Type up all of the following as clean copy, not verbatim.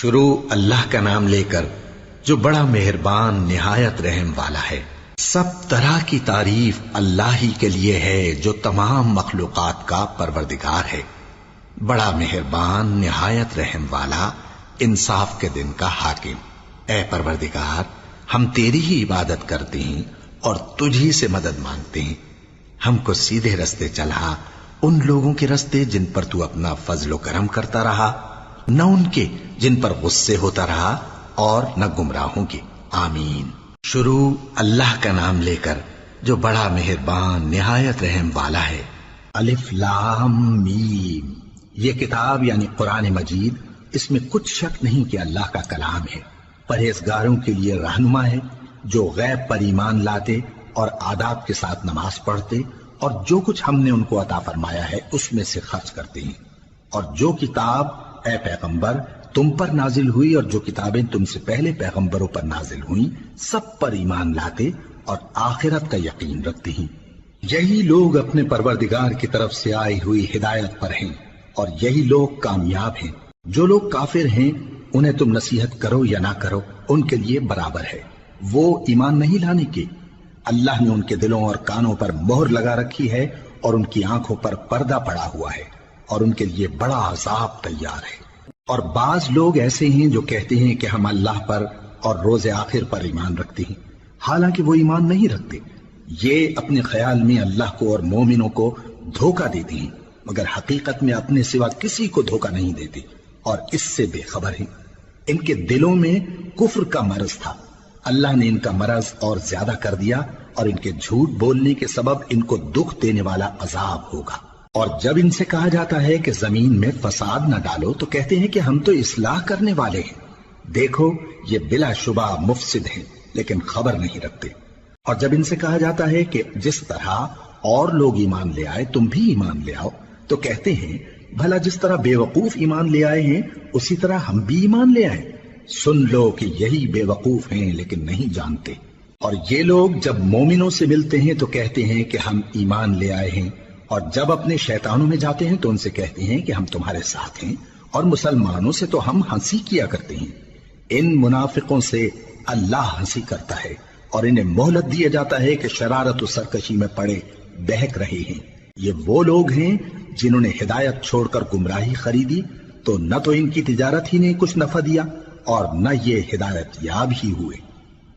شروع اللہ کا نام لے کر جو بڑا مہربان نہایت رحم والا ہے۔ سب طرح کی تعریف اللہ ہی کے لیے ہے جو تمام مخلوقات کا پروردگار ہے، بڑا مہربان نہایت رحم والا، انصاف کے دن کا حاکم۔ اے پروردگار، ہم تیری ہی عبادت کرتے ہیں اور تجھی سے مدد مانگتے ہیں۔ ہم کو سیدھے رستے چلا، ان لوگوں کے رستے جن پر تو اپنا فضل و کرم کرتا رہا، نہ ان کے جن پر غصے ہوتا رہا، اور نہ گمراہوں کے۔ آمین۔ شروع اللہ کا نام لے کر جو بڑا مہربان نہایت رحم والا ہے۔ الف لام میم۔ یہ کتاب یعنی قرآن مجید، اس میں کچھ شک نہیں کہ اللہ کا کلام ہے، پرہیزگاروں کے لیے رہنما ہے، جو غیب پر ایمان لاتے اور آداب کے ساتھ نماز پڑھتے اور جو کچھ ہم نے ان کو عطا فرمایا ہے اس میں سے خرچ کرتے ہیں، اور جو کتاب اے پیغمبر تم پر نازل ہوئی اور جو کتابیں تم سے پہلے پیغمبروں پر نازل ہوئیں سب پر ایمان لاتے اور آخرت کا یقین رکھتے ہیں۔ یہی لوگ اپنے پروردگار کی طرف سے آئی ہوئی ہدایت پر ہیں اور یہی لوگ کامیاب ہیں۔ جو لوگ کافر ہیں انہیں تم نصیحت کرو یا نہ کرو ان کے لیے برابر ہے، وہ ایمان نہیں لانے کے۔ اللہ نے ان کے دلوں اور کانوں پر مہر لگا رکھی ہے اور ان کی آنکھوں پر پردہ پڑا ہوا ہے اور ان کے لیے بڑا عذاب تیار ہے۔ اور بعض لوگ ایسے ہیں جو کہتے ہیں کہ ہم اللہ پر اور روز آخر پر ایمان رکھتے ہیں، حالانکہ وہ ایمان نہیں رکھتے۔ یہ اپنے خیال میں اللہ کو اور مومنوں کو دھوکہ دیتے ہیں، مگر حقیقت میں اپنے سوا کسی کو دھوکہ نہیں دیتے اور اس سے بے خبر ہیں۔ ان کے دلوں میں کفر کا مرض تھا، اللہ نے ان کا مرض اور زیادہ کر دیا اور ان کے جھوٹ بولنے کے سبب ان کو دکھ دینے والا عذاب ہوگا۔ اور جب ان سے کہا جاتا ہے کہ زمین میں فساد نہ ڈالو تو کہتے ہیں کہ ہم تو اصلاح کرنے والے ہیں۔ دیکھو یہ بلا شبہ مفسد ہیں لیکن خبر نہیں رکھتے۔ اور جب ان سے کہا جاتا ہے کہ جس طرح اور لوگ ایمان لے آئے تم بھی ایمان لے آؤ تو کہتے ہیں بھلا جس طرح بے وقوف ایمان لے آئے ہیں اسی طرح ہم بھی ایمان لے آئیں۔ سن لو کہ یہی بے وقوف ہیں لیکن نہیں جانتے۔ اور یہ لوگ جب مومنوں سے ملتے ہیں تو کہتے ہیں کہ ہم ایمان لے آئے ہیں، اور جب اپنے شیطانوں میں جاتے ہیں تو ان سے کہتے ہیں کہ ہم تمہارے ساتھ ہیں، اور مسلمانوں سے تو ہم ہنسی کیا کرتے ہیں۔ ان منافقوں سے اللہ ہنسی کرتا ہے اور انہیں مہلت دیا جاتا ہے کہ شرارت و سرکشی میں پڑے بہک رہے ہیں۔ یہ وہ لوگ ہیں جنہوں نے ہدایت چھوڑ کر گمراہی خریدی، تو نہ تو ان کی تجارت ہی نے کچھ نفع دیا اور نہ یہ ہدایت یاب ہی ہوئے۔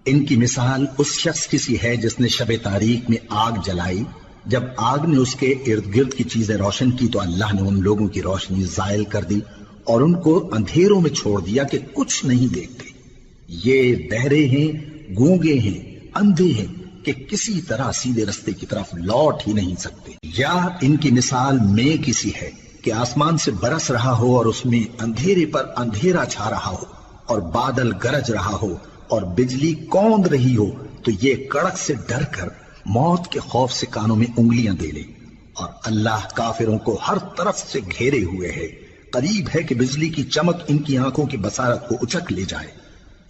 ان کی مثال اس شخص کی سی ہے جس نے شب تاریک میں آگ جلائی، جب آگ نے اس کے ارد گرد کی چیزیں روشن کی تو اللہ نے ان لوگوں کی روشنی زائل کر دی اور ان کو اندھیروں میں چھوڑ دیا کہ کچھ نہیں دیکھتے۔ یہ بہرے ہیں، گونگے ہیں، اندھے ہیں کہ کسی طرح سیدھے رستے کی طرف لوٹ ہی نہیں سکتے۔ یا ان کی مثال میں کسی ہے کہ آسمان سے برس رہا ہو اور اس میں اندھیرے پر اندھیرا چھا رہا ہو اور بادل گرج رہا ہو اور بجلی کوند رہی ہو، تو یہ کڑک سے ڈر کر موت کے خوف سے کانوں میں انگلیاں دے لے۔ اور اللہ کافروں کو ہر طرف سے گھیرے ہوئے ہے، قریب ہے کہ بجلی کی چمک ان کی آنکھوں کی بصارت کو اچک لے جائے۔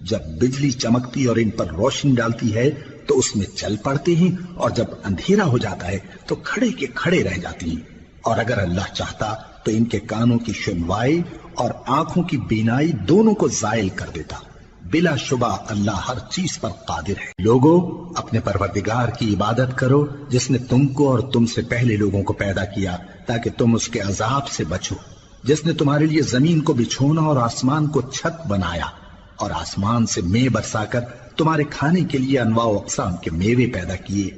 جب بجلی چمکتی اور ان پر روشنی ڈالتی ہے تو اس میں چل پڑتے ہیں، اور جب اندھیرا ہو جاتا ہے تو کھڑے کے کھڑے رہ جاتی ہیں۔ اور اگر اللہ چاہتا تو ان کے کانوں کی سنوائی اور آنکھوں کی بینائی دونوں کو زائل کر دیتا۔ بلا شبہ اللہ ہر چیز پر قادر ہے۔ لوگو اپنے پروردگار کی عبادت کرو جس نے تم کو اور تم سے پہلے لوگوں کو پیدا کیا تاکہ تم اس کے عذاب سے بچو، جس نے تمہارے لیے زمین کو بچھونا اور آسمان کو چھت بنایا، اور آسمان سے مے برسا کر تمہارے کھانے کے لیے انواع و اقسام کے میوے پیدا کیے۔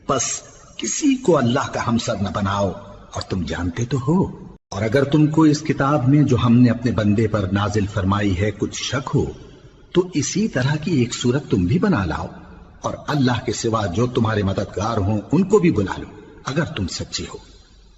پس کسی کو اللہ کا ہمسر نہ بناؤ، اور تم جانتے تو ہو۔ اور اگر تم کو اس کتاب میں جو ہم نے اپنے بندے پر نازل فرمائی ہے کچھ شک ہو تو اسی طرح کی ایک صورت تم بھی بنا لاؤ، اور اللہ کے سوا جو تمہارے مددگار ہوں ان کو بھی بلا لو اگر تم سچے ہو۔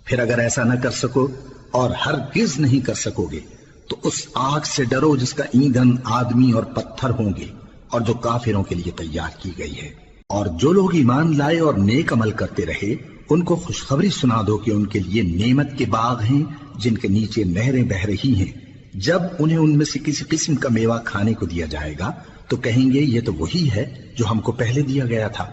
پھر اگر ایسا نہ کر سکو اور ہرگز نہیں کر سکو گے تو اس آگ سے ڈرو جس کا ایندھن آدمی اور پتھر ہوں گے اور جو کافروں کے لیے تیار کی گئی ہے۔ اور جو لوگ ایمان لائے اور نیک عمل کرتے رہے ان کو خوشخبری سنا دو کہ ان کے لیے نعمت کے باغ ہیں جن کے نیچے نہریں بہہ رہی ہیں۔ جب انہیں ان میں سے کسی قسم کا میوہ کھانے کو دیا جائے گا تو کہیں گے یہ تو وہی ہے جو ہم کو پہلے دیا گیا تھا،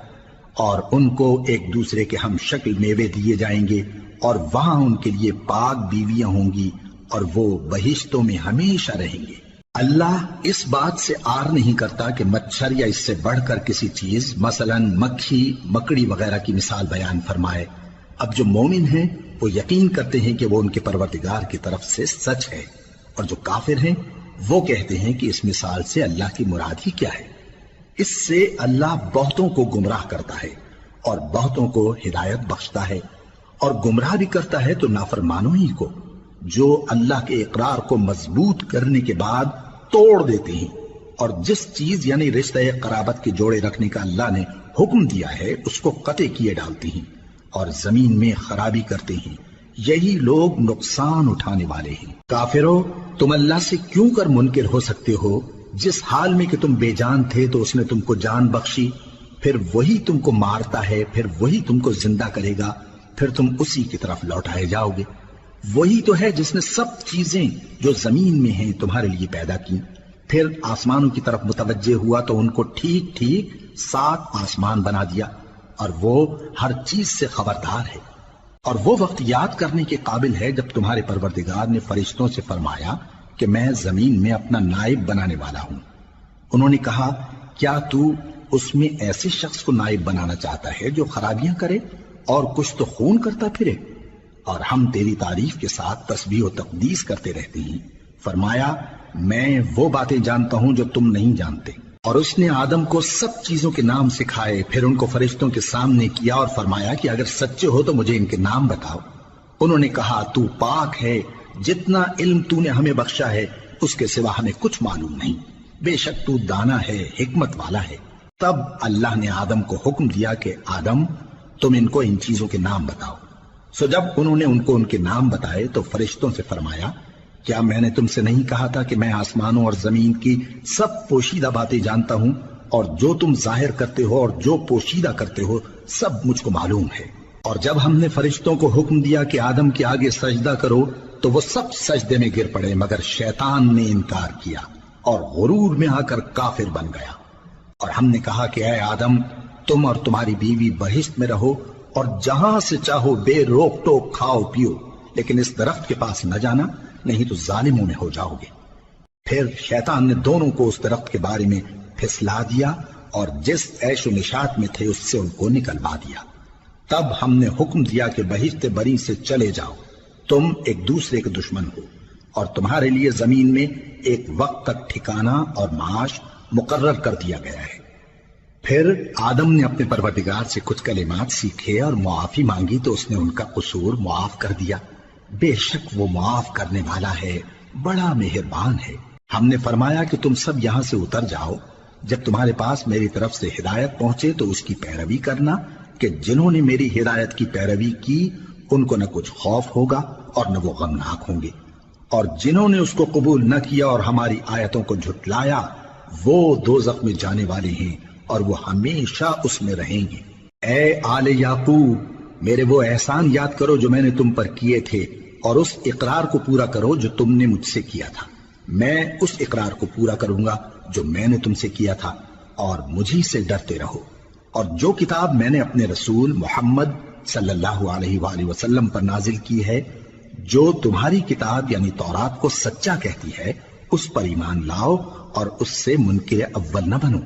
اور ان کو ایک دوسرے کے ہم شکل میوے دیے جائیں گے، اور وہاں ان کے لیے پاک بیویاں ہوں گی اور وہ بہشتوں میں ہمیشہ رہیں گے۔ اللہ اس بات سے آر نہیں کرتا کہ مچھر یا اس سے بڑھ کر کسی چیز مثلاً مکھی مکڑی وغیرہ کی مثال بیان فرمائے۔ اب جو مومن ہیں وہ یقین کرتے ہیں کہ وہ ان کے پروردگار کی طرف سے سچ ہے، اور جو کافر ہیں وہ کہتے ہیں کہ اس مثال سے اللہ کی مراد ہی کیا ہے۔ اس سے اللہ بہتوں کو گمراہ کرتا ہے اور بہتوں کو ہدایت بخشتا ہے، اور گمراہ بھی کرتا ہے تو نافرمانوں ہی کو، جو اللہ کے اقرار کو مضبوط کرنے کے بعد توڑ دیتے ہیں، اور جس چیز یعنی رشتہ قرابت کے جوڑے رکھنے کا اللہ نے حکم دیا ہے اس کو قطع کیے ڈالتے ہیں اور زمین میں خرابی کرتے ہیں۔ یہی لوگ نقصان اٹھانے والے ہیں۔ کافرو، تم اللہ سے کیوں کر منکر ہو سکتے ہو؟ جس حال میں کہ تم بے جان تھے تو اس نے تم کو جان بخشی، پھر وہی تم کو مارتا ہے، پھر وہی تم کو زندہ کرے گا، پھر تم اسی کی طرف لوٹائے جاؤ گے۔ وہی تو ہے جس نے سب چیزیں جو زمین میں ہیں تمہارے لیے پیدا کی، پھر آسمانوں کی طرف متوجہ ہوا تو ان کو ٹھیک ٹھیک 7 آسمان بنا دیا، اور وہ ہر چیز سے خبردار ہے۔ اور وہ وقت یاد کرنے کے قابل ہے جب تمہارے پروردگار نے فرشتوں سے فرمایا کہ میں زمین میں اپنا نائب بنانے والا ہوں۔ انہوں نے کہا، کیا تو اس میں ایسے شخص کو نائب بنانا چاہتا ہے جو خرابیاں کرے اور کچھ تو خون کرتا پھرے؟ اور ہم تیری تعریف کے ساتھ تسبیح و تقدیس کرتے رہتے ہیں۔ فرمایا، میں وہ باتیں جانتا ہوں جو تم نہیں جانتے۔ اور اس نے آدم کو سب چیزوں کے نام سکھائے، پھر ان کو فرشتوں کے سامنے کیا اور فرمایا کہ اگر سچے ہو تو مجھے ان کے نام بتاؤ۔ انہوں نے کہا، تو پاک ہے، جتنا علم تو نے ہمیں بخشا ہے اس کے سوا ہمیں کچھ معلوم نہیں، بے شک تو دانا ہے، حکمت والا ہے۔ تب اللہ نے آدم کو حکم دیا کہ آدم، تم ان کو ان چیزوں کے نام بتاؤ۔ سو جب انہوں نے ان کو ان کے نام بتائے تو فرشتوں سے فرمایا، کیا میں نے تم سے نہیں کہا تھا کہ میں آسمانوں اور زمین کی سب پوشیدہ باتیں جانتا ہوں، اور جو تم ظاہر کرتے ہو اور جو پوشیدہ کرتے ہو سب مجھ کو معلوم ہے۔ اور جب ہم نے فرشتوں کو حکم دیا کہ آدم کے آگے سجدہ کرو تو وہ سب سجدے میں گر پڑے مگر شیطان نے انکار کیا اور غرور میں آ کر کافر بن گیا۔ اور ہم نے کہا کہ اے آدم، تم اور تمہاری بیوی بہشت میں رہو اور جہاں سے چاہو بے روک ٹوک کھاؤ پیو، لیکن اس درخت کے پاس نہ جانا، نہیں تو ظالموں میں ہو جاؤ گے۔ پھر شیطان نے دونوں کو اس درخت کے بارے میں پھسلا دیا اور جس عیش و نشاط میں تھے اس سے ان کو نکلوا دیا۔ تب ہم نے حکم دیا کہ بہشت بری سے چلے جاؤ، تم ایک دوسرے کے دشمن ہو، اور تمہارے لیے زمین میں ایک وقت تک ٹھکانہ اور معاش مقرر کر دیا گیا ہے۔ پھر آدم نے اپنے پروردگار سے کچھ کلمات سیکھے اور معافی مانگی تو اس نے ان کا قصور معاف کر دیا۔ بے شک وہ معاف کرنے والا ہے، بڑا مہربان ہے۔ ہم نے فرمایا کہ تم سب یہاں سے اتر جاؤ، جب تمہارے پاس میری طرف سے ہدایت پہنچے تو اس کی پیروی کرنا، کہ جنہوں نے میری ہدایت کی پیروی کی ان کو نہ کچھ خوف ہوگا اور نہ وہ غمناک ہوں گے، اور جنہوں نے اس کو قبول نہ کیا اور ہماری آیتوں کو جھٹلایا وہ دوزخ میں جانے والے ہیں اور وہ ہمیشہ اس میں رہیں گے۔ اے آل یعقوب، میرے وہ احسان یاد کرو جو میں نے تم پر کیے تھے، اور اس اقرار کو پورا کرو جو تم نے مجھ سے کیا تھا۔ میں اس اقرار کو پورا کروں گا جو میں نے تم سے کیا تھا، اور مجھی سے ڈرتے رہو۔ اور جو کتاب میں نے اپنے رسول محمد صلی اللہ علیہ وآلہ وسلم پر نازل کی ہے، جو تمہاری کتاب یعنی تورات کو سچا کہتی ہے، اس پر ایمان لاؤ اور اس سے منکر اول نہ بنو،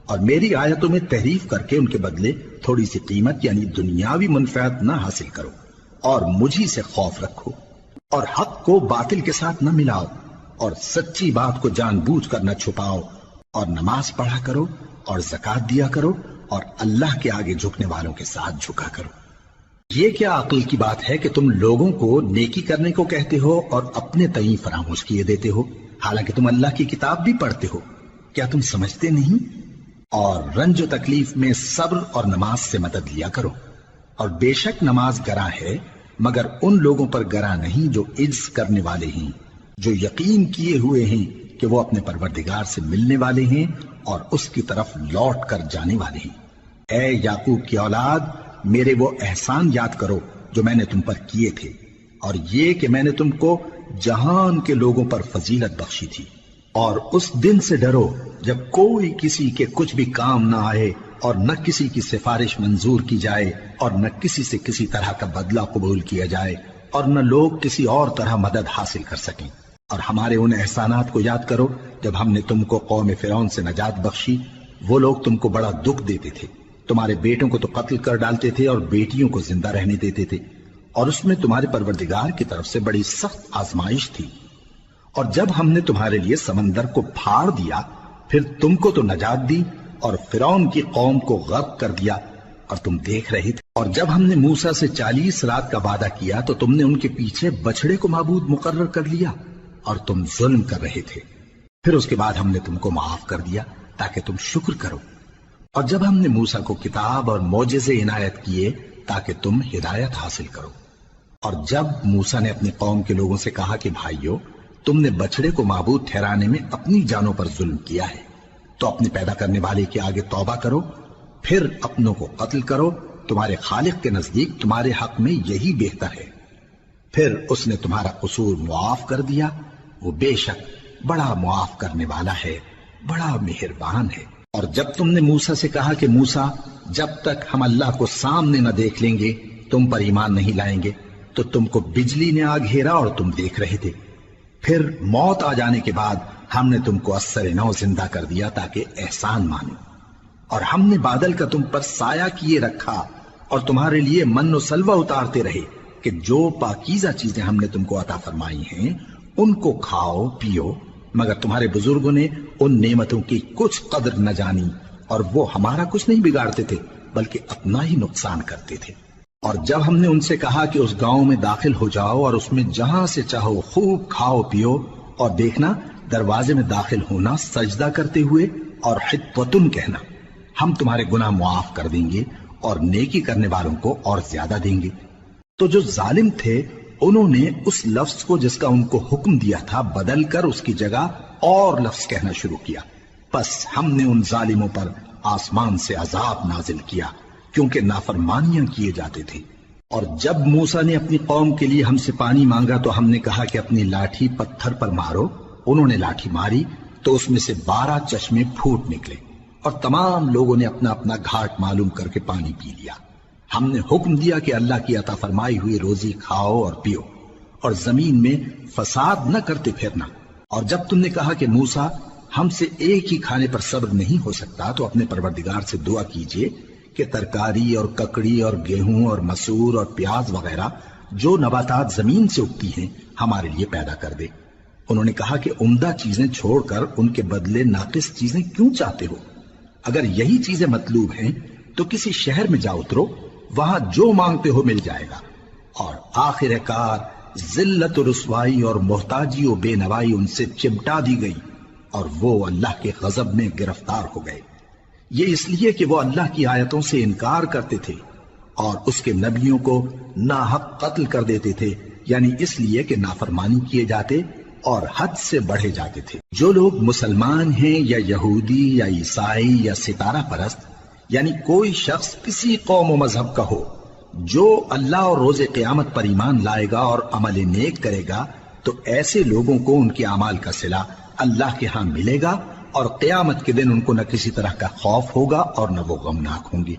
اور میری آیتوں میں تحریف کر کے ان کے بدلے تھوڑی سی قیمت یعنی دنیاوی منفعت نہ حاصل کرو، اور مجھی سے خوف رکھو، اور حق کو باطل کے ساتھ نہ ملاؤ، اور سچی بات کو جان بوجھ کر نہ چھپاؤ، اور نماز پڑھا کرو اور زکوٰۃ دیا کرو، اور اللہ کے آگے جھکنے والوں کے ساتھ جھکا کرو۔ یہ کیا عقل کی بات ہے کہ تم لوگوں کو نیکی کرنے کو کہتے ہو اور اپنے تئیں فراموش کیے دیتے ہو، حالانکہ تم اللہ کی کتاب بھی پڑھتے ہو؟ کیا تم سمجھتے نہیں؟ اور رنج و تکلیف میں صبر اور نماز سے مدد لیا کرو، اور بے شک نماز گراں ہے مگر ان لوگوں پر گراں نہیں جو عجز کرنے والے ہیں، جو یقین کیے ہوئے ہیں کہ وہ اپنے پروردگار سے ملنے والے ہیں اور اس کی طرف لوٹ کر جانے والے ہیں۔ اے یعقوب کی اولاد، میرے وہ احسان یاد کرو جو میں نے تم پر کیے تھے، اور یہ کہ میں نے تم کو جہان کے لوگوں پر فضیلت بخشی تھی۔ اور اس دن سے ڈرو جب کوئی کسی کے کچھ بھی کام نہ آئے، اور نہ کسی کی سفارش منظور کی جائے، اور نہ کسی سے کسی طرح کا بدلہ قبول کیا جائے، اور نہ لوگ کسی اور طرح مدد حاصل کر سکیں۔ اور ہمارے ان احسانات کو یاد کرو جب ہم نے تم کو قوم فرعون سے نجات بخشی، وہ لوگ تم کو بڑا دکھ دیتے تھے، تمہارے بیٹوں کو تو قتل کر ڈالتے تھے اور بیٹیوں کو زندہ رہنے دیتے تھے، اور اس میں تمہارے پروردگار کی طرف سے بڑی سخت آزمائش تھی۔ اور جب ہم نے تمہارے لیے سمندر کو پھاڑ دیا، پھر تم کو تو نجات دی اور فرعون کی قوم کو غرق کر دیا، اور تم دیکھ رہے تھے۔ اور جب ہم نے موسیٰ سے 40 رات کا وعدہ کیا تو تم نے ان کے پیچھے بچڑے کو معبود مقرر کر لیا اور تم ظلم کر رہے تھے۔ پھر اس کے بعد ہم نے تم کو معاف کر دیا تاکہ تم شکر کرو۔ اور جب ہم نے موسیٰ کو کتاب اور معجزے عنایت کیے تاکہ تم ہدایت حاصل کرو۔ اور جب موسیٰ نے اپنی قوم کے لوگوں سے کہا کہ بھائیو، تم نے بچڑے کو معبود ٹھہرانے میں اپنی جانوں پر ظلم کیا ہے، تو اپنے پیدا کرنے والے کے آگے توبہ کرو، پھر اپنوں کو قتل کرو، تمہارے خالق کے نزدیک تمہارے حق میں یہی بہتر ہے۔ پھر اس نے تمہارا قصور معاف کر دیا، وہ بے شک بڑا معاف کرنے والا ہے، بڑا مہربان ہے۔ اور جب تم نے موسیٰ سے کہا کہ موسیٰ، جب تک ہم اللہ کو سامنے نہ دیکھ لیں گے تم پر ایمان نہیں لائیں گے، تو تم کو بجلی نے آ گھیرا اور تم دیکھ رہے تھے۔ پھر موت آ جانے کے بعد ہم نے تم کو اثر نو زندہ کر دیا تاکہ احسان مانو۔ اور ہم نے بادل کا تم پر سایہ کیے رکھا اور تمہارے لیے من و سلوہ اتارتے رہے کہ جو پاکیزہ چیزیں ہم نے تم کو عطا فرمائی ہیں ان کو کھاؤ پیو، مگر تمہارے بزرگوں نے ان نعمتوں کی کچھ قدر نہ جانی، اور وہ ہمارا کچھ نہیں بگاڑتے تھے بلکہ اپنا ہی نقصان کرتے تھے۔ اور جب ہم نے ان سے کہا کہ اس گاؤں میں داخل ہو جاؤ اور اس میں جہاں سے چاہو خوب کھاؤ پیو، اور دیکھنا دروازے میں داخل ہونا سجدہ کرتے ہوئے اور حطوتن کہنا، ہم تمہارے گناہ معاف کر دیں گے اور نیکی کرنے والوں کو اور زیادہ دیں گے۔ تو جو ظالم تھے انہوں نے اس لفظ کو جس کا ان کو حکم دیا تھا بدل کر اس کی جگہ اور لفظ کہنا شروع کیا، پس ہم نے ان ظالموں پر آسمان سے عذاب نازل کیا کیونکہ نافرمانیاں کیے جاتے تھے۔ اور جب موسیٰ نے اپنی قوم کے لیے ہم سے پانی مانگا تو ہم نے کہا کہ اپنی لاٹھی پتھر پر مارو۔ انہوں نے لاٹھی ماری تو اس میں سے 12 چشمے پھوٹ نکلے اور تمام لوگوں نے اپنا اپنا گھاٹ معلوم کر کے پانی پی لیا۔ ہم نے حکم دیا کہ اللہ کی عطا فرمائی ہوئی روزی کھاؤ اور پیو اور زمین میں فساد نہ کرتے پھرنا۔ اور جب تم نے کہا کہ موسیٰ ہم سے ایک ہی کھانے پر صبر نہیں ہو سکتا تو اپنے پروردگار سے دعا کیجئے کہ ترکاری اور ککڑی اور گیہوں اور مسور اور پیاز وغیرہ جو نباتات زمین سے اگتی ہیں ہمارے لیے پیدا کر دے۔ انہوں نے کہا کہ عمدہ چیزیں چھوڑ کر ان کے بدلے ناقص چیزیں کیوں چاہتے ہو؟ اگر یہی چیزیں مطلوب ہیں تو کسی شہر میں جا اترو، وہاں جو مانگتے ہو مل جائے گا۔ اور آخر کار ذلت و رسوائی اور محتاجی و بے نوائی ان سے چمٹا دی گئی اور وہ اللہ کے غضب میں گرفتار ہو گئے، یہ اس لیے کہ وہ اللہ کی آیتوں سے انکار کرتے تھے اور اس کے نبیوں کو ناحق قتل کر دیتے تھے، یعنی اس لیے کہ نافرمانی کیے جاتے اور حد سے بڑھے جاتے تھے۔ جو لوگ مسلمان ہیں یا یہودی یا عیسائی یا ستارہ پرست، یعنی کوئی شخص کسی قوم و مذہب کا ہو، جو اللہ اور روز قیامت پر ایمان لائے گا اور عمل نیک کرے گا تو ایسے لوگوں کو ان کے اعمال کا صلہ اللہ کے ہاں ملے گا، اور قیامت کے دن ان کو نہ کسی طرح کا خوف ہوگا اور نہ وہ غمناک ہوں گے۔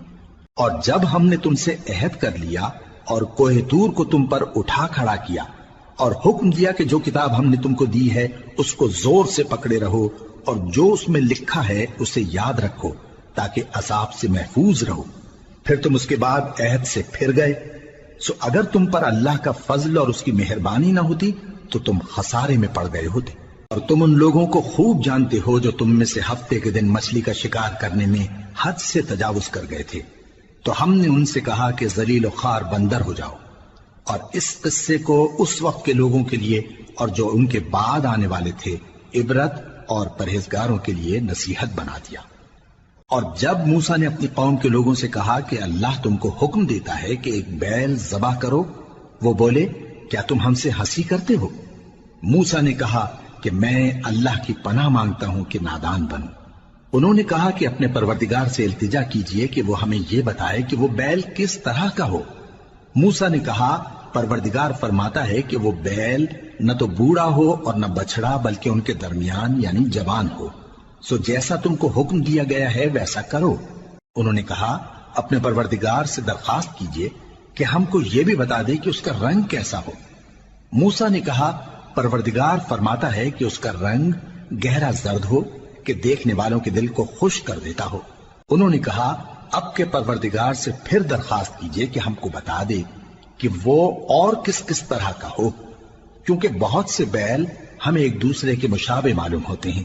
اور جب ہم نے تم سے عہد کر لیا اور کوہ طور کو تم پر اٹھا کھڑا کیا اور حکم دیا کہ جو کتاب ہم نے تم کو دی ہے اس کو زور سے پکڑے رہو اور جو اس میں لکھا ہے اسے یاد رکھو تاکہ عذاب سے محفوظ رہو، پھر تم اس کے بعد عہد سے پھر گئے، سو اگر تم پر اللہ کا فضل اور اس کی مہربانی نہ ہوتی تو تم خسارے میں پڑ گئے ہوتے۔ اور تم ان لوگوں کو خوب جانتے ہو جو تم میں سے ہفتے کے دن مچھلی کا شکار کرنے میں حد سے تجاوز کر گئے تھے، تو ہم نے ان سے کہا کہ ذلیل و خوار بندر ہو جاؤ، اور اس قصے کو اس وقت کے لوگوں کے لیے اور جو ان کے بعد آنے والے تھے عبرت اور پرہیزگاروں کے لیے نصیحت بنا دیا۔ اور جب موسیٰ نے اپنی قوم کے لوگوں سے کہا کہ اللہ تم کو حکم دیتا ہے کہ ایک بیل ذبح کرو، وہ بولے کیا تم ہم سے ہنسی کرتے ہو؟ موسیٰ نے کہا کہ میں اللہ کی پناہ مانگتا ہوں کہ نادان بنوں۔ انہوں نے کہا کہ اپنے پروردگار سے التجا کیجئے کہ وہ ہمیں یہ بتائے کہ وہ بیل کس طرح کا ہو۔ موسیٰ نے کہا پروردگار فرماتا ہے کہ وہ بیل نہ تو بوڑھا ہو اور نہ بچڑا بلکہ ان کے درمیان یعنی جوان ہو، سو جیسا تم کو حکم دیا گیا ہے ویسا کرو۔ انہوں نے کہا اپنے پروردگار سے درخواست کیجئے کہ ہم کو یہ بھی بتا دے کہ اس کا رنگ کیسا ہو۔ موسیٰ نے کہا پروردگار فرماتا ہے کہ اس کا رنگ گہرا زرد ہو کہ دیکھنے والوں کے دل کو خوش کر دیتا ہو۔ انہوں نے کہا اب کے پروردگار سے پھر درخواست کیجئے کہ ہم کو بتا دے کہ وہ اور کس کس طرح کا ہو، کیونکہ بہت سے بیل ہمیں ایک دوسرے کے مشابہ معلوم ہوتے ہیں،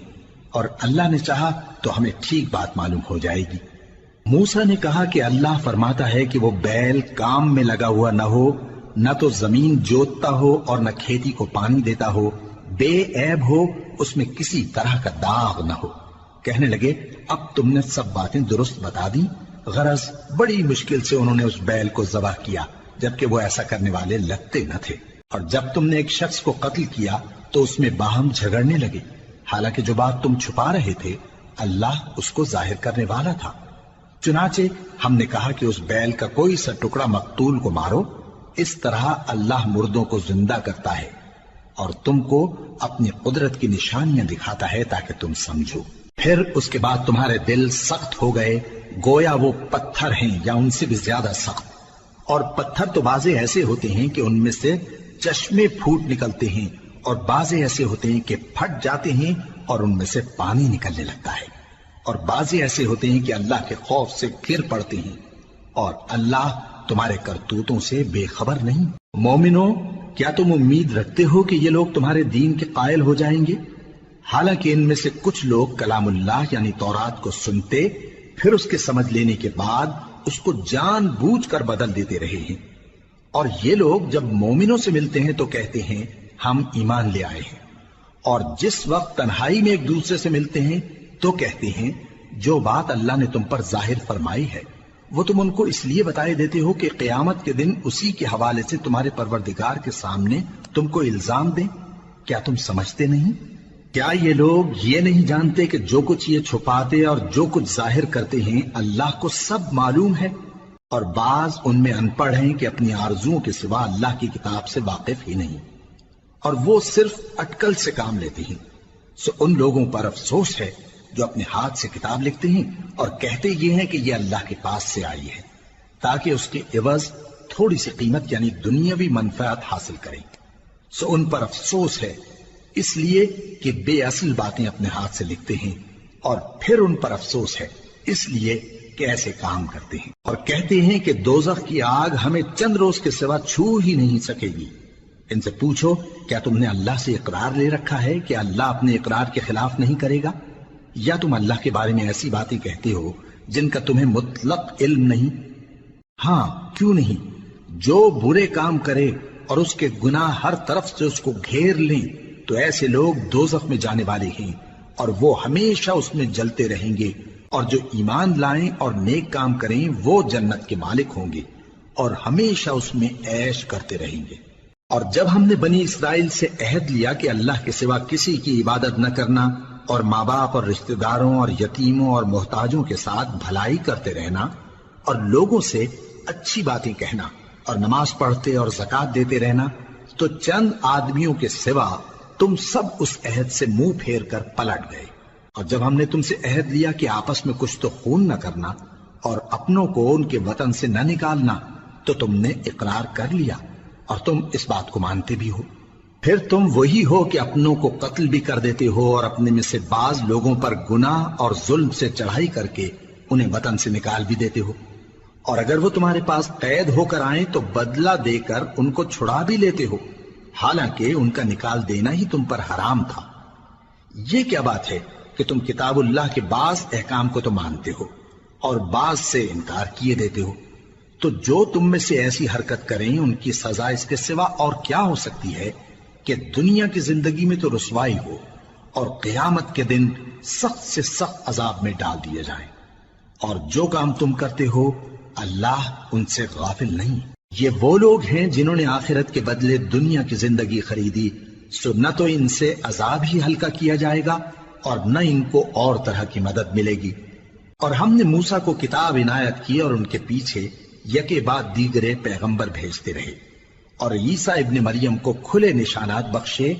اور اللہ نے چاہا تو ہمیں ٹھیک بات معلوم ہو جائے گی۔ موسیٰ نے کہا کہ اللہ فرماتا ہے کہ وہ بیل کام میں لگا ہوا نہ ہو، نہ تو زمین جوتتا ہو اور نہ کھیتی کو پانی دیتا ہو، بے عیب ہو، اس میں کسی طرح کا داغ نہ ہو۔ کہنے لگے اب تم نے سب باتیں درست بتا دی۔ غرض بڑی مشکل سے انہوں نے اس بیل کو ذبح کیا، جبکہ وہ ایسا کرنے والے لگتے نہ تھے۔ اور جب تم نے ایک شخص کو قتل کیا تو اس میں باہم جھگڑنے لگے، حالانکہ جو بات تم چھپا رہے تھے اللہ اس کو ظاہر کرنے والا تھا۔ چنانچہ ہم نے کہا کہ اس بیل کا کوئی سا ٹکڑا مقتول کو مارو، اس طرح اللہ مردوں کو زندہ کرتا ہے اور تم کو اپنی قدرت کی نشانیاں دکھاتا ہے تاکہ تم سمجھو۔ پھر اس کے بعد تمہارے دل سخت ہو گئے گویا وہ پتھر ہیں یا ان سے بھی زیادہ سخت، اور پتھر تو بعضے ایسے ہوتے ہیں کہ ان میں سے چشمے پھوٹ نکلتے ہیں، اور بعضے ایسے ہوتے ہیں کہ پھٹ جاتے ہیں اور ان میں سے پانی نکلنے لگتا ہے، اور بعضے ایسے ہوتے ہیں کہ اللہ کے خوف سے گر پڑتے ہیں، اور اللہ تمہارے کرتوتوں سے بے خبر نہیں۔ مومنو، کیا تم امید رکھتے ہو کہ یہ لوگ تمہارے دین کے قائل ہو جائیں گے؟ حالانکہ ان میں سے کچھ لوگ کلام اللہ یعنی تورات کو سنتے پھر اس کے سمجھ لینے کے بعد اس کو جان بوجھ کر بدل دیتے رہے ہیں، اور یہ لوگ جب مومنوں سے ملتے ہیں تو کہتے ہیں ہم ایمان لے آئے ہیں، اور جس وقت تنہائی میں ایک دوسرے سے ملتے ہیں تو کہتے ہیں جو بات اللہ نے تم پر ظاہر فرمائی ہے وہ تم ان کو اس لیے بتائے دیتے ہو کہ قیامت کے دن اسی کے حوالے سے تمہارے پروردگار کے سامنے تم کو الزام دیں۔ کیا تم سمجھتے نہیں؟ کیا یہ لوگ یہ نہیں جانتے کہ جو کچھ یہ چھپاتے اور جو کچھ ظاہر کرتے ہیں اللہ کو سب معلوم ہے؟ اور بعض ان میں ان پڑھ ہیں کہ اپنی آرزوؤں کے سوا اللہ کی کتاب سے واقف ہی نہیں، اور وہ صرف اٹکل سے کام لیتے ہیں۔ سو ان لوگوں پر افسوس ہے جو اپنے ہاتھ سے کتاب لکھتے ہیں اور کہتے یہ ہیں کہ یہ اللہ کے پاس سے آئی ہے، تاکہ اس کے عوض تھوڑی سی قیمت یعنی دنیاوی منفعت حاصل کریں۔ سو ان پر افسوس ہے اس لیے کہ بے اصل باتیں اپنے ہاتھ سے لکھتے ہیں، اور پھر ان پر افسوس ہے اس لیے کہ ایسے کام کرتے ہیں، اور کہتے ہیں کہ دوزخ کی آگ ہمیں چند روز کے سوا چھو ہی نہیں سکے گی۔ ان سے پوچھو کیا تم نے اللہ سے اقرار لے رکھا ہے کہ اللہ اپنے اقرار کے خلاف نہیں کرے گا، یا تم اللہ کے بارے میں ایسی باتیں کہتے ہو جن کا تمہیں مطلق علم نہیں؟ ہاں کیوں نہیں، جو برے کام کرے اور اس کے گناہ ہر طرف سے اس کو گھیر لیں تو ایسے لوگ دوزخ میں جانے والے ہیں، اور وہ ہمیشہ اس میں جلتے رہیں گے، اور جو ایمان لائیں اور نیک کام کریں وہ جنت کے مالک ہوں گے اور ہمیشہ اس میں عیش کرتے رہیں گے۔ اور جب ہم نے بنی اسرائیل سے عہد لیا کہ اللہ کے سوا کسی کی عبادت نہ کرنا، اور ماں باپ اور رشتہ داروں اور یتیموں اور محتاجوں کے ساتھ بھلائی کرتے رہنا، اور لوگوں سے اچھی باتیں کہنا، اور نماز پڑھتے اور زکوٰۃ دیتے رہنا، تو چند آدمیوں کے سوا تم سب اس عہد سے منہ پھیر کر پلٹ گئے۔ اور جب ہم نے تم سے عہد لیا کہ آپس میں کچھ تو خون نہ کرنا اور اپنوں کو ان کے وطن سے نہ نکالنا، تو تم نے اقرار کر لیا اور تم اس بات کو مانتے بھی ہو۔ پھر تم وہی ہو کہ اپنوں کو قتل بھی کر دیتے ہو اور اپنے میں سے بعض لوگوں پر گناہ اور ظلم سے چڑھائی کر کے انہیں وطن سے نکال بھی دیتے ہو، اور اگر وہ تمہارے پاس قید ہو کر آئیں تو بدلہ دے کر ان کو چھڑا بھی لیتے ہو، حالانکہ ان کا نکال دینا ہی تم پر حرام تھا۔ یہ کیا بات ہے کہ تم کتاب اللہ کے بعض احکام کو تو مانتے ہو اور بعض سے انکار کیے دیتے ہو؟ تو جو تم میں سے ایسی حرکت کریں ان کی سزا اس کے سوا اور کیا ہو سکتی ہے کہ دنیا کی زندگی میں تو رسوائی ہو اور قیامت کے دن سخت سے سخت عذاب میں ڈال دیے جائیں۔ اور جو کام تم کرتے ہو اللہ ان سے غافل نہیں۔ یہ وہ لوگ ہیں جنہوں نے آخرت کے بدلے دنیا کی زندگی خریدی، سو نہ تو ان سے عذاب ہی ہلکا کیا جائے گا اور نہ ان کو اور طرح کی مدد ملے گی۔ اور ہم نے موسیٰ کو کتاب عنایت کی اور ان کے پیچھے یکے بعد دیگرے پیغمبر بھیجتے رہے، اور عیسیٰ ابن مریم کو کھلے نشانات بخشے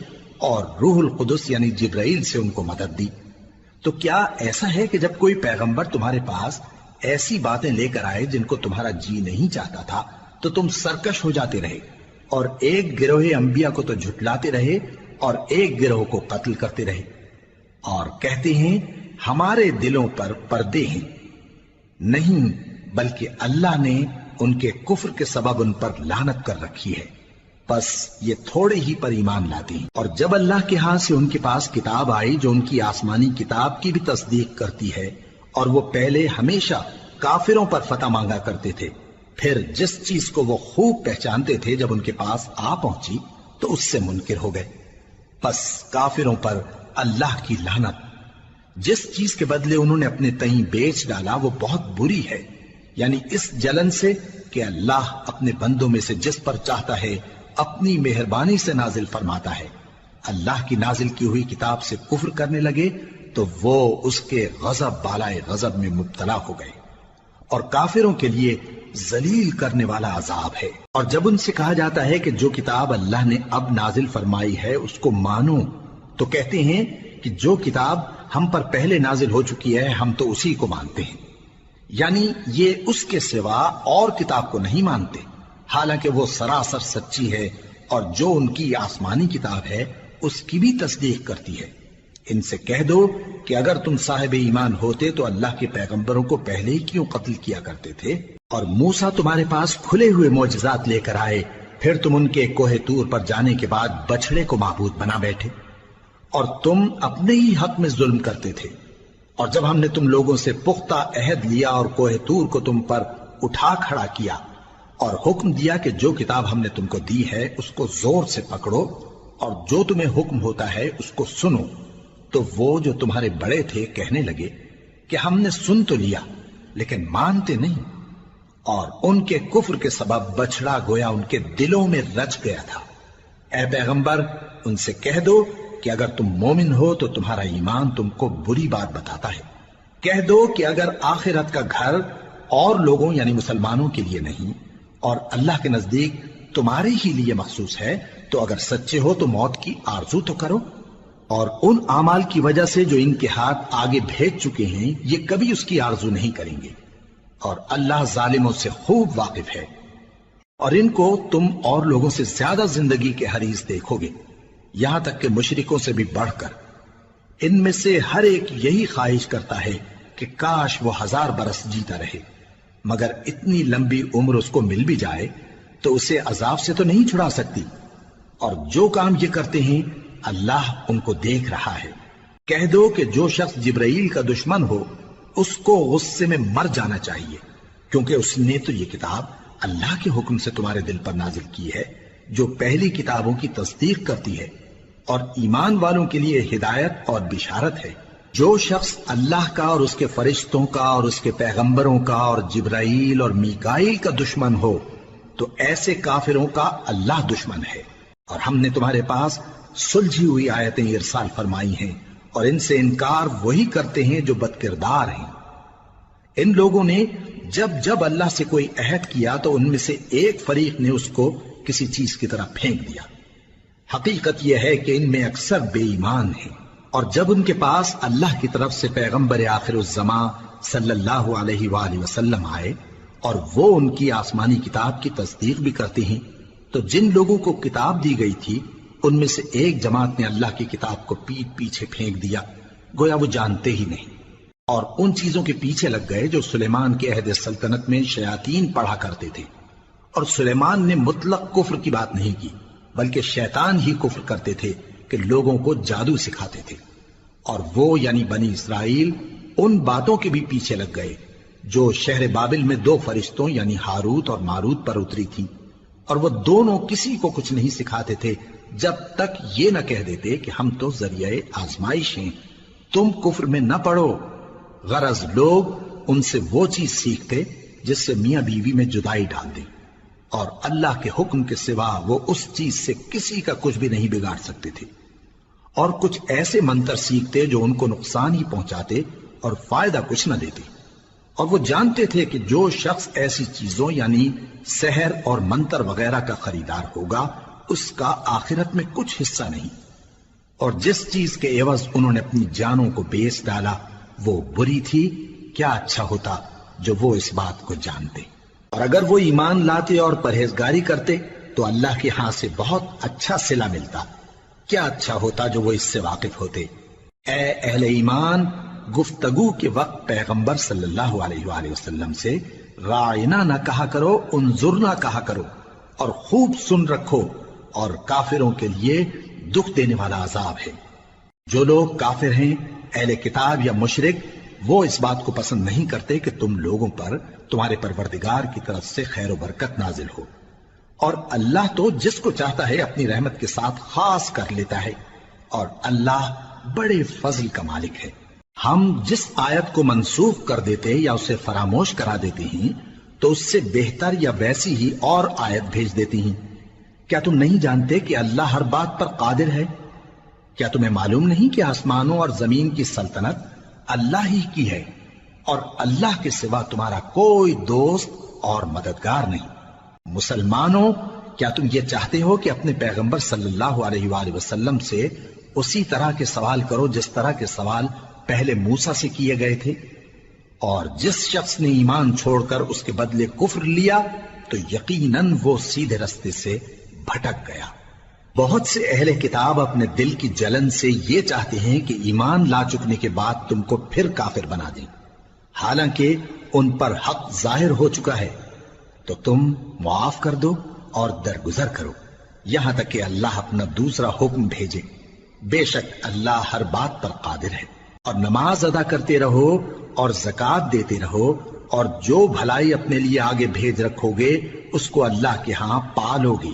اور روح القدس یعنی جبرائیل سے ان کو مدد دی۔ تو کیا ایسا ہے کہ جب کوئی پیغمبر تمہارے پاس ایسی باتیں لے کر آئے جن کو تمہارا جی نہیں چاہتا تھا تو تم سرکش ہو جاتے رہے، اور ایک گروہ انبیاء کو تو جھٹلاتے رہے اور ایک گروہ کو قتل کرتے رہے؟ اور کہتے ہیں ہمارے دلوں پر پردے ہیں، نہیں بلکہ اللہ نے ان کے کفر کے سبب ان پر لعنت کر رکھی ہے، بس یہ تھوڑے ہی پر ایمان لاتے ہیں۔ اور جب اللہ کے ہاں سے ان کے پاس کتاب آئی جو ان کی آسمانی کتاب کی بھی تصدیق کرتی ہے، اور وہ پہلے ہمیشہ کافروں پر فتح مانگا کرتے تھے، پھر جس چیز کو وہ خوب پہچانتے تھے جب ان کے پاس آ پہنچی تو اس سے منکر ہو گئے، بس کافروں پر اللہ کی لعنت۔ جس چیز کے بدلے انہوں نے اپنے تئیں بیچ ڈالا وہ بہت بری ہے، یعنی اس جلن سے کہ اللہ اپنے بندوں میں سے جس پر چاہتا ہے اپنی مہربانی سے نازل فرماتا ہے۔ اللہ کی نازل کی ہوئی کتاب سے کفر کرنے لگے تو وہ اس کے غضب بالائے غضب میں مبتلا ہو گئے، اور کافروں کے لیے ذلیل کرنے والا عذاب ہے۔ اور جب ان سے کہا جاتا ہے کہ جو کتاب اللہ نے اب نازل فرمائی ہے اس کو مانو، تو کہتے ہیں کہ جو کتاب ہم پر پہلے نازل ہو چکی ہے ہم تو اسی کو مانتے ہیں، یعنی یہ اس کے سوا اور کتاب کو نہیں مانتے، حالانکہ وہ سراسر سچی ہے، اور جو ان کی آسمانی کتاب ہے اس کی بھی تصدیق کرتی ہے۔ ان سے کہہ دو کہ اگر تم صاحب ایمان ہوتے تو اللہ کے پیغمبروں کو پہلے ہی کیوں قتل کیا کرتے تھے؟ اور موسیٰ تمہارے پاس کھلے ہوئے معجزات لے کر آئے، پھر تم ان کے کوہ طور پر جانے کے بعد بچڑے کو معبود بنا بیٹھے، اور تم اپنے ہی حق میں ظلم کرتے تھے۔ اور جب ہم نے تم لوگوں سے پختہ عہد لیا اور کوہ طور کو تم پر اٹھا کھڑا کیا اور حکم دیا کہ جو کتاب ہم نے تم کو دی ہے اس کو زور سے پکڑو اور جو تمہیں حکم ہوتا ہے اس کو سنو، تو وہ جو تمہارے بڑے تھے کہنے لگے کہ ہم نے سن تو لیا لیکن مانتے نہیں، اور ان کے کفر کے سبب بچڑا گویا ان کے دلوں میں رچ گیا تھا۔ اے پیغمبر ان سے کہہ دو کہ اگر تم مومن ہو تو تمہارا ایمان تم کو بری بات بتاتا ہے۔ کہہ دو کہ اگر آخرت کا گھر اور لوگوں یعنی مسلمانوں کے لیے نہیں اور اللہ کے نزدیک تمہارے ہی لیے مخصوص ہے تو اگر سچے ہو تو موت کی آرزو تو کرو، اور ان اعمال کی وجہ سے جو ان کے ہاتھ آگے بھیج چکے ہیں یہ کبھی اس کی آرزو نہیں کریں گے، اور اللہ ظالموں سے خوب واقف ہے۔ اور ان کو تم اور لوگوں سے زیادہ زندگی کے حریص دیکھو گے، یہاں تک کہ مشرکوں سے بھی بڑھ کر۔ ان میں سے ہر ایک یہی خواہش کرتا ہے کہ کاش وہ 1000 برس جیتا رہے، مگر اتنی لمبی عمر اس کو مل بھی جائے تو اسے عذاب سے تو نہیں چھڑا سکتی، اور جو کام یہ کرتے ہیں اللہ ان کو دیکھ رہا ہے۔ کہہ دو کہ جو شخص جبرائیل کا دشمن ہو اس کو غصے میں مر جانا چاہیے، کیونکہ اس نے تو یہ کتاب اللہ کے حکم سے تمہارے دل پر نازل کی ہے جو پہلی کتابوں کی تصدیق کرتی ہے، اور ایمان والوں کے لیے ہدایت اور بشارت ہے۔ جو شخص اللہ کا اور اس کے فرشتوں کا اور اس کے پیغمبروں کا اور جبرائیل اور میکائیل کا دشمن ہو تو ایسے کافروں کا اللہ دشمن ہے۔ اور ہم نے تمہارے پاس سلجھی ہوئی آیتیں ارسال فرمائی ہیں، اور ان سے انکار وہی کرتے ہیں جو بد کردار ہیں۔ ان لوگوں نے جب جب اللہ سے کوئی عہد کیا تو ان میں سے ایک فریق نے اس کو کسی چیز کی طرح پھینک دیا۔ حقیقت یہ ہے کہ ان میں اکثر بے ایمان ہیں، اور جب ان کے پاس اللہ کی طرف سے پیغمبر آخر الزماں صلی اللہ علیہ وآلہ وسلم آئے اور وہ ان کی آسمانی کتاب کی تصدیق بھی کرتے ہیں، تو جن لوگوں کو کتاب دی گئی تھی ان میں سے ایک جماعت نے اللہ کی کتاب کو پیٹ پیچھے پھینک دیا، گویا وہ جانتے ہی نہیں، اور ان چیزوں کے پیچھے لگ گئے جو سلیمان کے عہد سلطنت میں شیاطین پڑھا کرتے تھے۔ اور سلیمان نے مطلق کفر کی بات نہیں کی، بلکہ شیطان ہی کفر کرتے تھے کہ لوگوں کو جادو سکھاتے تھے، اور وہ یعنی بنی اسرائیل ان باتوں کے بھی پیچھے لگ گئے جو شہر بابل میں 2 فرشتوں یعنی ہاروت اور ماروت پر اتری تھی، اور وہ دونوں کسی کو کچھ نہیں سکھاتے تھے جب تک یہ نہ کہہ دیتے کہ ہم تو ذریعہ آزمائش ہیں، تم کفر میں نہ پڑو۔ غرض لوگ ان سے وہ چیز سیکھتے جس سے میاں بیوی میں جدائی ڈال دیں، اور اللہ کے حکم کے سوا وہ اس چیز سے کسی کا کچھ بھی نہیں بگاڑ سکتے تھے، اور کچھ ایسے منتر سیکھتے جو ان کو نقصان ہی پہنچاتے اور فائدہ کچھ نہ دیتے، اور وہ جانتے تھے کہ جو شخص ایسی چیزوں یعنی سحر اور منتر وغیرہ کا خریدار ہوگا اس کا آخرت میں کچھ حصہ نہیں، اور جس چیز کے عوض انہوں نے اپنی جانوں کو بیچ ڈالا وہ بری تھی، کیا اچھا ہوتا جو وہ اس بات کو جانتے۔ اور اگر وہ ایمان لاتے اور پرہیزگاری کرتے تو اللہ کے ہاں سے بہت اچھا صلہ ملتا، کیا اچھا ہوتا جو وہ اس سے واقف ہوتے۔ اے اہل ایمان، گفتگو کے وقت پیغمبر صلی اللہ علیہ وآلہ وسلم سے رائنا نہ کہا کرو، انظرنا کہا کرو، اور خوب سن رکھو، اور کافروں کے لیے دکھ دینے والا عذاب ہے۔ جو لوگ کافر ہیں، اہل کتاب یا مشرک، وہ اس بات کو پسند نہیں کرتے کہ تم لوگوں پر تمہارے پروردگار کی طرف سے خیر و برکت نازل ہو، اور اللہ تو جس کو چاہتا ہے اپنی رحمت کے ساتھ خاص کر لیتا ہے، اور اللہ بڑے فضل کا مالک ہے۔ ہم جس آیت کو منسوخ کر دیتے یا اسے فراموش کرا دیتے ہیں تو اس سے بہتر یا ویسی ہی اور آیت بھیج دیتی ہیں۔ کیا تم نہیں جانتے کہ اللہ ہر بات پر قادر ہے؟ کیا تمہیں معلوم نہیں کہ آسمانوں اور زمین کی سلطنت اللہ ہی کی ہے، اور اللہ کے سوا تمہارا کوئی دوست اور مددگار نہیں؟ مسلمانوں، کیا تم یہ چاہتے ہو کہ اپنے پیغمبر صلی اللہ علیہ وآلہ وسلم سے اسی طرح کے سوال کرو جس طرح کے سوال پہلے موسیٰ سے کیے گئے تھے؟ اور جس شخص نے ایمان چھوڑ کر اس کے بدلے کفر لیا تو یقیناً وہ سیدھے رستے سے بھٹک گیا۔ بہت سے اہل کتاب اپنے دل کی جلن سے یہ چاہتے ہیں کہ ایمان لا چکنے کے بعد تم کو پھر کافر بنا دیں، حالانکہ ان پر حق ظاہر ہو چکا ہے۔ تو تم معاف کر دو اور درگزر کرو یہاں تک کہ اللہ اپنا دوسرا حکم بھیجے۔ بے شک اللہ ہر بات پر قادر ہے۔ اور نماز ادا کرتے رہو اور زکوٰۃ دیتے رہو، اور جو بھلائی اپنے لیے آگے بھیج رکھو گے اس کو اللہ کے ہاں پالو گے۔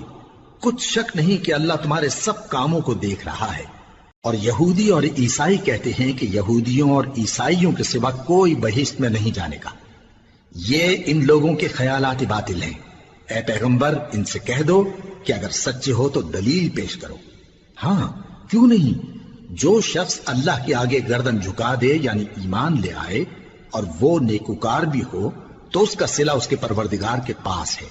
کچھ شک نہیں کہ اللہ تمہارے سب کاموں کو دیکھ رہا ہے۔ اور یہودی اور عیسائی کہتے ہیں کہ یہودیوں اور عیسائیوں کے سوا کوئی بہشت میں نہیں جانے گا۔ یہ ان لوگوں کے خیالات باطل ہیں۔ اے پیغمبر، ان سے کہہ دو کہ اگر سچے ہو تو دلیل پیش کرو۔ ہاں، کیوں نہیں؟ جو شخص اللہ کے آگے گردن جھکا دے یعنی ایمان لے آئے اور وہ نیکوکار بھی ہو تو اس کا صلہ اس کے پروردگار کے پاس ہے،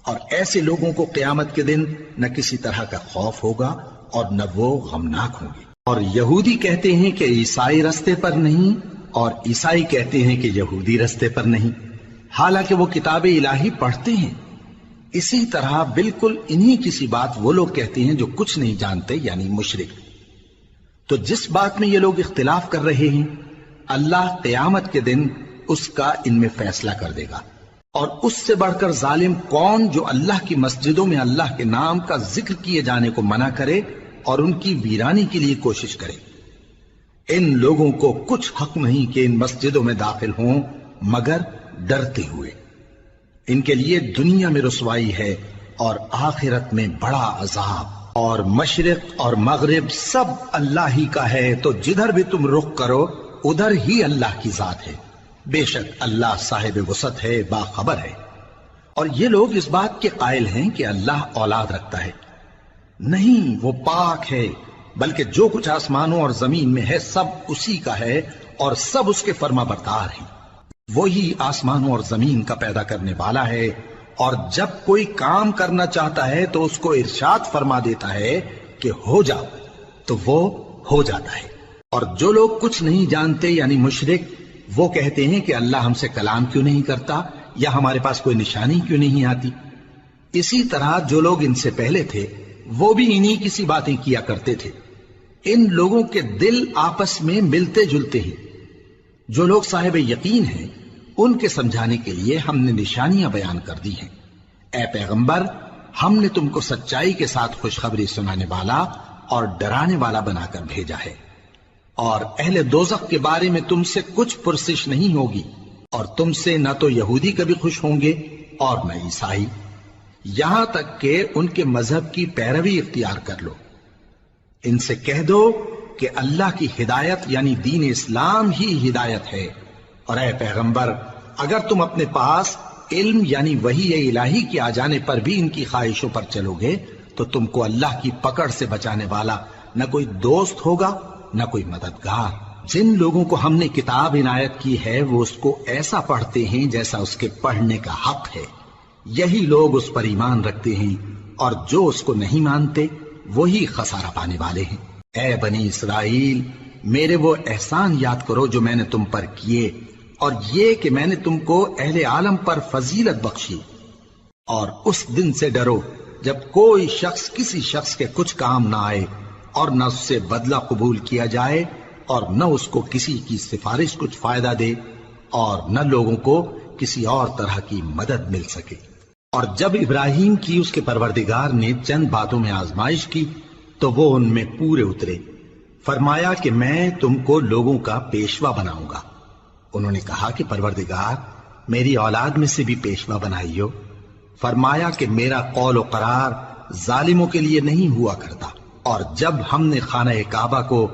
اور ایسے لوگوں کو قیامت کے دن نہ کسی طرح کا خوف ہوگا اور نہ وہ غمناک ہوں گے۔ اور یہودی کہتے ہیں کہ عیسائی رستے پر نہیں، اور عیسائی کہتے ہیں کہ یہودی رستے پر نہیں، حالانکہ وہ کتاب الہی پڑھتے ہیں۔ اسی طرح بالکل انہی کسی بات وہ لوگ کہتے ہیں جو کچھ نہیں جانتے یعنی مشرک۔ تو جس بات میں یہ لوگ اختلاف کر رہے ہیں اللہ قیامت کے دن اس کا ان میں فیصلہ کر دے گا۔ اور اس سے بڑھ کر ظالم کون جو اللہ کی مسجدوں میں اللہ کے نام کا ذکر کیے جانے کو منع کرے اور ان کی ویرانی کے لیے کوشش کرے۔ ان لوگوں کو کچھ حق نہیں کہ ان مسجدوں میں داخل ہوں مگر ڈرتے ہوئے۔ ان کے لیے دنیا میں رسوائی ہے اور آخرت میں بڑا عذاب۔ اور مشرق اور مغرب سب اللہ ہی کا ہے، تو جدھر بھی تم رخ کرو ادھر ہی اللہ کی ذات ہے۔ بے شک اللہ صاحب وسعت ہے، باخبر ہے۔ اور یہ لوگ اس بات کے قائل ہیں کہ اللہ اولاد رکھتا ہے۔ نہیں، وہ پاک ہے، بلکہ جو کچھ آسمانوں اور زمین میں ہے سب اسی کا ہے، اور سب اس کے فرما بردار ہیں۔ وہی آسمانوں اور زمین کا پیدا کرنے والا ہے، اور جب کوئی کام کرنا چاہتا ہے تو اس کو ارشاد فرما دیتا ہے کہ ہو جا، تو وہ ہو جاتا ہے۔ اور جو لوگ کچھ نہیں جانتے یعنی مشرک، وہ کہتے ہیں کہ اللہ ہم سے کلام کیوں نہیں کرتا، یا ہمارے پاس کوئی نشانی کیوں نہیں آتی۔ اسی طرح جو لوگ ان سے پہلے تھے وہ بھی انہی کسی باتیں کیا کرتے تھے۔ ان لوگوں کے دل آپس میں ملتے جلتے ہیں۔ جو لوگ صاحب یقین ہیں ان کے سمجھانے کے لیے ہم نے نشانیاں بیان کر دی ہیں۔ اے پیغمبر، ہم نے تم کو سچائی کے ساتھ خوشخبری سنانے والا اور ڈرانے والا بنا کر بھیجا ہے، اور اہل دوزخ کے بارے میں تم سے کچھ پرسش نہیں ہوگی، اور تم سے نہ تو یہودی کبھی خوش ہوں گے اور نہ عیسائی، یہاں تک کہ ان کے مذہب کی پیروی اختیار کر لو۔ ان سے کہہ دو کہ اللہ کی ہدایت یعنی دین اسلام ہی ہدایت ہے، اور اے پیغمبر اگر تم اپنے پاس علم یعنی وحی الہی کے آ جانے پر بھی ان کی خواہشوں پر چلو گے تو تم کو اللہ کی پکڑ سے بچانے والا نہ کوئی دوست ہوگا نہ کوئی مددگار۔ جن لوگوں کو ہم نے کتاب عنایت کی ہے وہ اس کو ایسا پڑھتے ہیں جیسا اس کے پڑھنے کا حق ہے، یہی لوگ اس پر ایمان رکھتے ہیں، اور جو اس کو نہیں مانتے وہی خسارہ پانے والے ہیں۔ اے بنی اسرائیل، میرے وہ احسان یاد کرو جو میں نے تم پر کیے، اور یہ کہ میں نے تم کو اہل عالم پر فضیلت بخشی، اور اس دن سے ڈرو جب کوئی شخص کسی شخص کے کچھ کام نہ آئے اور نہ اس سے بدلہ قبول کیا جائے، اور نہ اس کو کسی کی سفارش کچھ فائدہ دے اور نہ لوگوں کو کسی اور طرح کی مدد مل سکے۔ اور جب ابراہیم کی اس کے پروردگار نے چند باتوں میں آزمائش کی تو وہ ان میں پورے اترے۔ فرمایا کہ میں تم کو لوگوں کا پیشوا بناؤں گا۔ انہوں نے کہا کہ پروردگار میری اولاد میں سے بھی پیشوا بنائیو۔ فرمایا کہ میرا قول و قرار ظالموں کے لیے نہیں ہوا کرتا۔ اور جب ہم نے خانہ کعبہ کو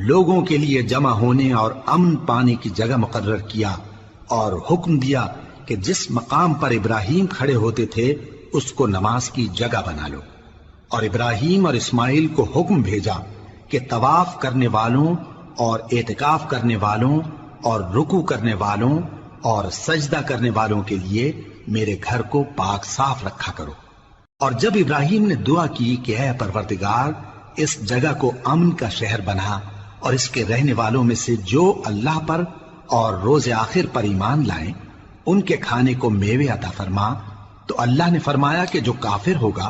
لوگوں کے لیے جمع ہونے اور امن پانے کی جگہ مقرر کیا اور حکم دیا کہ جس مقام پر ابراہیم کھڑے ہوتے تھے اس کو نماز کی جگہ بنا لو، اور ابراہیم اور اسماعیل کو حکم بھیجا کہ طواف کرنے والوں اور اعتکاف کرنے والوں اور رکوع کرنے والوں اور سجدہ کرنے والوں کے لیے میرے گھر کو پاک صاف رکھا کرو۔ اور جب ابراہیم نے دعا کی کہ اے پروردگار اس جگہ کو امن کا شہر بنا اور اس کے رہنے والوں میں سے جو اللہ پر اور روز آخر پر ایمان لائیں ان کے کھانے کو میوے عطا فرما، تو اللہ نے فرمایا کہ جو کافر ہوگا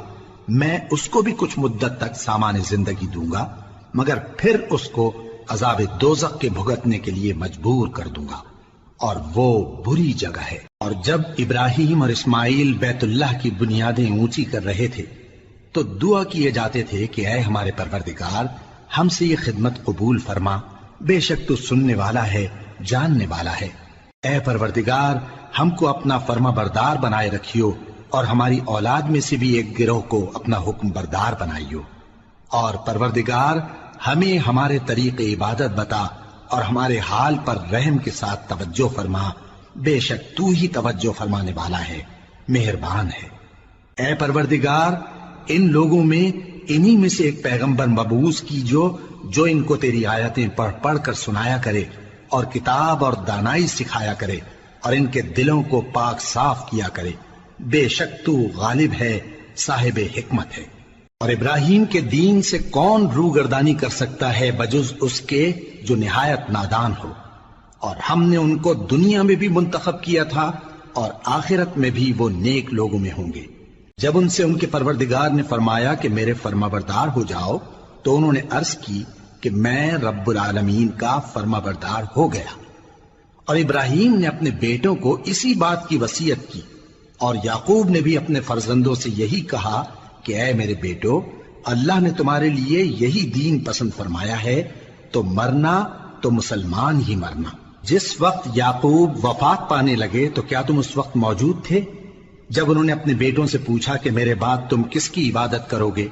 میں اس کو بھی کچھ مدت تک سامان زندگی دوں گا، مگر پھر اس کو عذاب دوزخ کے بھگتنے کے لیے مجبور کر دوں گا، اور وہ بری جگہ ہے۔ اور جب ابراہیم اور اسماعیل بیت اللہ کی بنیادیں اونچی کر رہے تھے تو دعا کیے جاتے تھے کہ اے ہمارے پروردگار ہم سے یہ خدمت قبول فرما، بے شک تو سننے والا ہے، جاننے والا ہے۔ اے پروردگار ہم کو اپنا فرما بردار بنائے رکھیو، اور ہماری اولاد میں سے بھی ایک گروہ کو اپنا حکم بردار بنائیو، اور پروردگار ہمیں ہمارے طریق عبادت بتا اور ہمارے حال پر رحم کے ساتھ توجہ فرما، بے شک تو ہی توجہ فرمانے والا ہے، مہربان ہے۔ اے پروردگار ان لوگوں میں انہی میں سے ایک پیغمبر مبعوث کیجو جو ان کو تیری آیتیں پڑھ پڑھ کر سنایا کرے اور کتاب اور دانائی سکھایا کرے اور ان کے دلوں کو پاک صاف کیا کرے، بے شک تو غالب ہے، صاحب حکمت ہے۔ اور ابراہیم کے دین سے کون روگردانی کر سکتا ہے بجز اس کے جو نہایت نادان ہو، اور ہم نے ان کو دنیا میں بھی منتخب کیا تھا اور آخرت میں بھی وہ نیک لوگوں میں ہوں گے۔ جب ان سے ان کے پروردگار نے فرمایا کہ میرے فرما بردار ہو جاؤ تو انہوں نے عرض کی کہ میں رب العالمین کا فرما بردار ہو گیا۔ اور ابراہیم نے اپنے بیٹوں کو اسی بات کی وصیت کی، اور یعقوب نے بھی اپنے فرزندوں سے یہی کہا کہ اے میرے بیٹو اللہ نے تمہارے لیے یہی دین پسند فرمایا ہے، تو مرنا تو مسلمان ہی مرنا۔ جس وقت یعقوب وفات پانے لگے تو کیا تم اس وقت موجود تھے جب انہوں نے اپنے بیٹوں سے پوچھا کہ میرے بعد تم کس کی عبادت کرو گے؟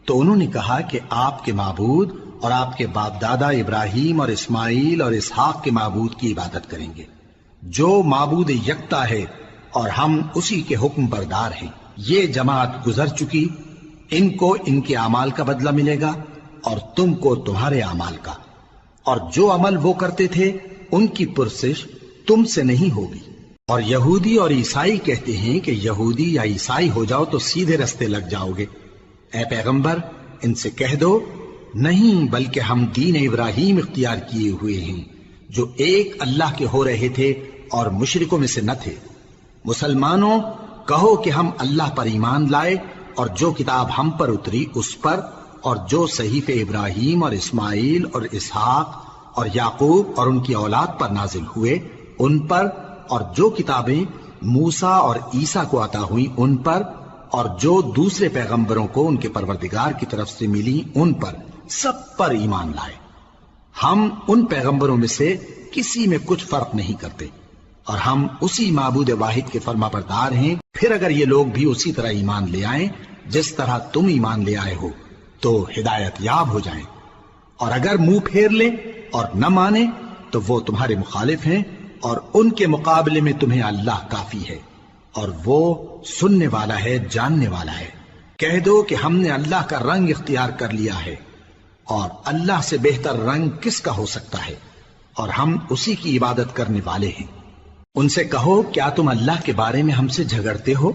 تو انہوں نے کہا کہ آپ کے معبود اور آپ کے باپ دادا ابراہیم اور اسماعیل اور اسحاق کے معبود کی عبادت کریں گے، جو معبود یکتا ہے اور ہم اسی کے حکم بردار ہیں۔ یہ جماعت گزر چکی، ان کو ان کے اعمال کا بدلہ ملے گا اور تم کو تمہارے اعمال کا، اور جو عمل وہ کرتے تھے ان کی پرسش تم سے نہیں ہوگی۔ اور یہودی اور عیسائی کہتے ہیں کہ یہودی یا عیسائی ہو جاؤ تو سیدھے رستے لگ جاؤ گے۔ اے پیغمبر ان سے کہہ دو نہیں، بلکہ ہم دین ابراہیم اختیار کیے ہوئے ہیں جو ایک اللہ کے ہو رہے تھے اور مشرکوں میں سے نہ تھے۔ مسلمانوں کہو کہ ہم اللہ پر ایمان لائے اور جو کتاب ہم پر اتری اس پر، اور جو صحیفے ابراہیم اور اسماعیل اور اسحاق اور یعقوب اور ان کی اولاد پر نازل ہوئے ان پر، اور جو کتابیں موسیٰ اور عیسیٰ کو عطا ہوئیں ان پر، اور جو دوسرے پیغمبروں کو ان کے پروردگار کی طرف سے ملی ان پر، سب پر ایمان لائے۔ ہم ان پیغمبروں میں سے کسی میں کچھ فرق نہیں کرتے، اور ہم اسی معبود واحد کے فرما بردار ہیں۔ پھر اگر یہ لوگ بھی اسی طرح ایمان لے آئیں جس طرح تم ایمان لے آئے ہو تو ہدایت یاب ہو جائیں، اور اگر منہ پھیر لیں اور نہ مانیں تو وہ تمہارے مخالف ہیں، اور ان کے مقابلے میں تمہیں اللہ کافی ہے، اور وہ سننے والا ہے، جاننے والا ہے۔ کہہ دو کہ ہم نے اللہ کا رنگ اختیار کر لیا ہے، اور اللہ سے بہتر رنگ کس کا ہو سکتا ہے، اور ہم اسی کی عبادت کرنے والے ہیں۔ ان سے کہو کیا تم اللہ کے بارے میں ہم سے جھگڑتے ہو،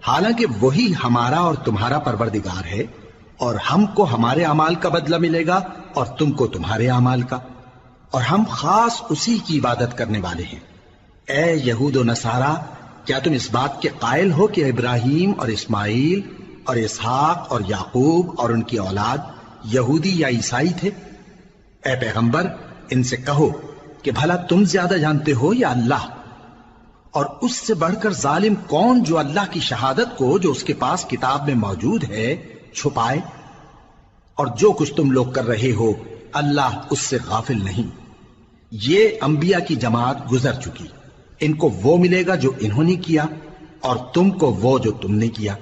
حالانکہ وہی ہمارا اور تمہارا پروردگار ہے، اور ہم کو ہمارے اعمال کا بدلہ ملے گا اور تم کو تمہارے اعمال کا، اور ہم خاص اسی کی عبادت کرنے والے ہیں۔ اے یہود و نصارا کیا تم اس بات کے قائل ہو کہ ابراہیم اور اسماعیل اور اسحاق اور یعقوب اور ان کی اولاد یہودی یا عیسائی تھے؟ اے پیغمبر ان سے کہو کہ بھلا تم زیادہ جانتے ہو یا اللہ؟ اور اس سے بڑھ کر ظالم کون جو اللہ کی شہادت کو جو اس کے پاس کتاب میں موجود ہے چھپائے؟ اور جو کچھ تم لوگ کر رہے ہو اللہ اس سے غافل نہیں۔ یہ انبیاء کی جماعت گزر چکی، ان کو وہ ملے گا جو انہوں نے کیا اور تم کو وہ جو تم نے کیا،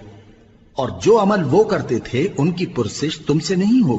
اور جو عمل وہ کرتے تھے ان کی پرسش تم سے نہیں ہوگی۔